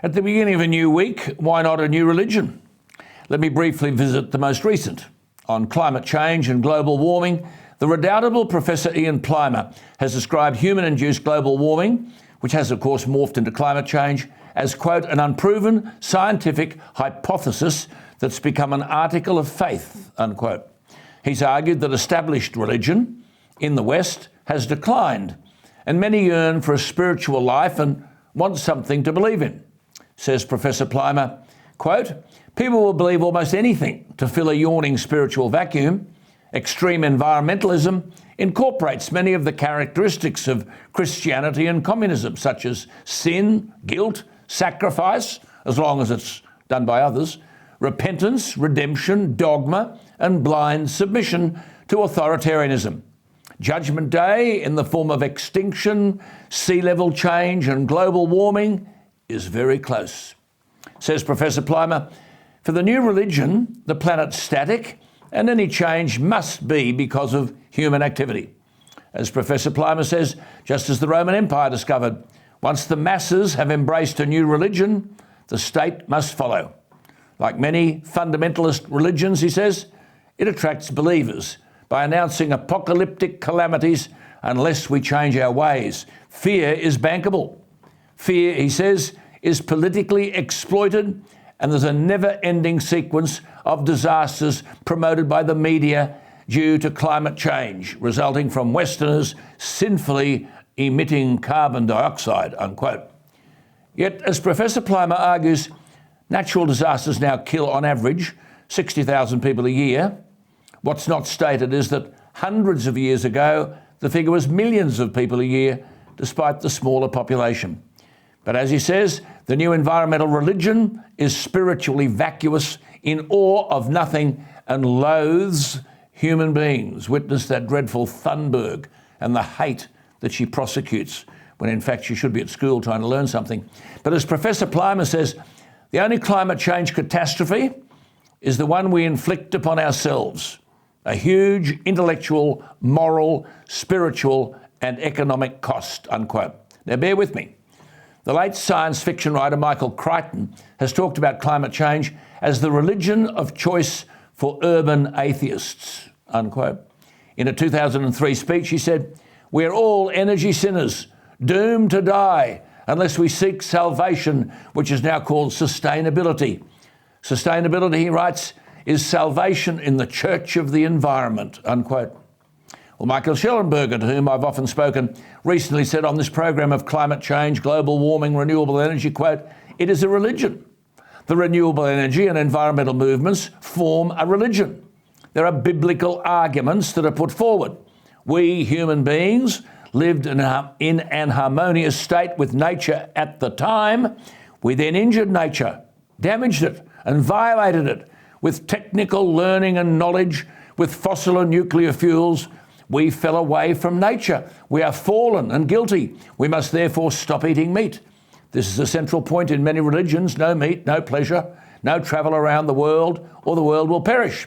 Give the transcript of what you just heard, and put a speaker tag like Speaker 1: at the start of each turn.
Speaker 1: At the beginning of a new week, why not a new religion? Let me briefly visit the most recent. On climate change and global warming, the redoubtable Professor Ian Plimer has described human-induced global warming, which has of course morphed into climate change, as, quote, an unproven scientific hypothesis that's become an article of faith, unquote. He's argued that established religion in the West has declined, and many yearn for a spiritual life and want something to believe in. Says Professor Plimer, quote, people will believe almost anything to fill a yawning spiritual vacuum. Extreme environmentalism incorporates many of the characteristics of Christianity and communism, such as sin, guilt, sacrifice, as long as it's done by others, repentance, redemption, dogma, and blind submission to authoritarianism. Judgment Day in the form of extinction, sea level change, and global warming is very close. Says Professor Plimer, for the new religion, the planet's static, and any change must be because of human activity. As Professor Plimer says, just as the Roman Empire discovered, once the masses have embraced a new religion, the state must follow. Like many fundamentalist religions, he says, it attracts believers by announcing apocalyptic calamities unless we change our ways. Fear is bankable. Fear, he says, is politically exploited, and there's a never-ending sequence of disasters promoted by the media due to climate change, resulting from Westerners sinfully emitting carbon dioxide, unquote. Yet, as Professor Plimer argues, natural disasters now kill, on average, 60,000 people a year. What's not stated is that hundreds of years ago, the figure was millions of people a year, despite the smaller population. But as he says, the new environmental religion is spiritually vacuous, in awe of nothing, and loathes human beings. Witness that dreadful Thunberg and the hate that she prosecutes, when in fact she should be at school trying to learn something. But as Professor Plimer says, the only climate change catastrophe is the one we inflict upon ourselves. A huge intellectual, moral, spiritual, and economic cost, unquote. Now bear with me. The late science fiction writer Michael Crichton has talked about climate change as the religion of choice for urban atheists, unquote. In a 2003 speech, he said, we're all energy sinners, doomed to die unless we seek salvation, which is now called sustainability. Sustainability, he writes, is salvation in the church of the environment, unquote. Well, Michael Schellenberger, to whom I've often spoken, recently said on this program of climate change, global warming, renewable energy, quote, it is a religion. The renewable energy and environmental movements form a religion. There are biblical arguments that are put forward. We human beings lived in an harmonious state with nature at the time. We then injured nature, damaged it, and violated it with technical learning and knowledge, with fossil and nuclear fuels. We fell away from nature. We are fallen and guilty. We must therefore stop eating meat. This is a central point in many religions. No meat, no pleasure, no travel around the world, or the world will perish.